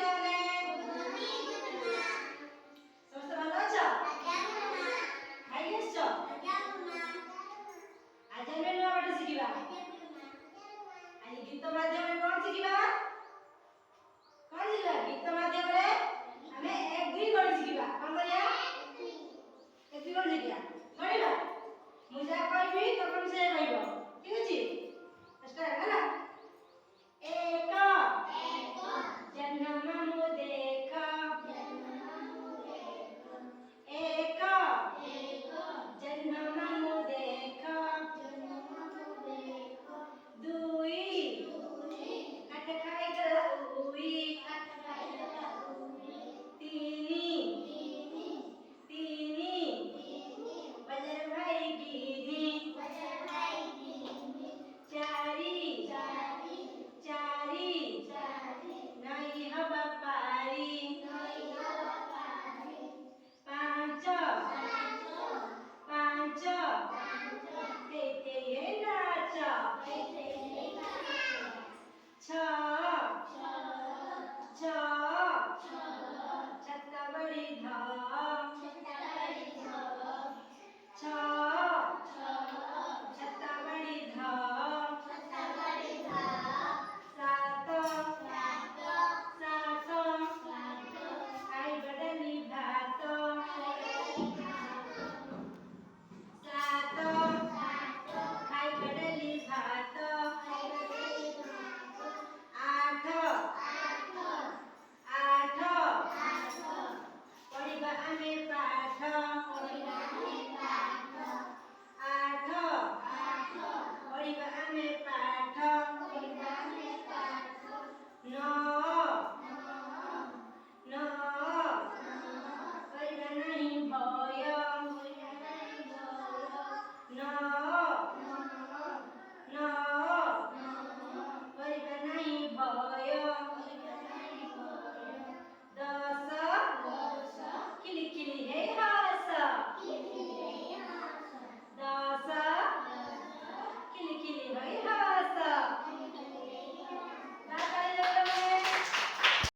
ପିଲାମାନେ? ସମସ୍ତେ ଭଲ ଅଛ? ଖାଇକି ଆସିଛ? ଆଜି ଆମେ ନୂଆ ପାଠ ଶିଖିବା। ଆଜି ଗୀତ ମାଧ୍ୟମରେ କଣ ଶିଖିବା? କଣ ଶିଖିବା? ଗୀତ ମାଧ୍ୟମରେ ଆମେ 1 2 ଗଣି ଶିଖିବା। କଣ କରିବା? 1 2 ଗଣି ଶିଖିବା। ଗଣିବା। ମୁଁ ଯାହା କହିବି ତମେ ସେଇଆ କହିବ। ଠିକ ଅଛି? ଷ୍ଟାର୍ଟ ହେଲା। ଏକ ଜହ୍ନ ମାମୁଁ ଦେଖ। ଏକ ଜହ୍ନ ମାମୁଁ ଦେଖ। ଦୁଇ କାଠ ଖାଇଦେଲା ଉଇ। ତିନି ବଜାର ଭାଇ ଗିରି। ଚାରି ନଈ ହବା ପାରି। ପାଞ୍ଚ ହେଇତେ ନାଚ। ଛଅ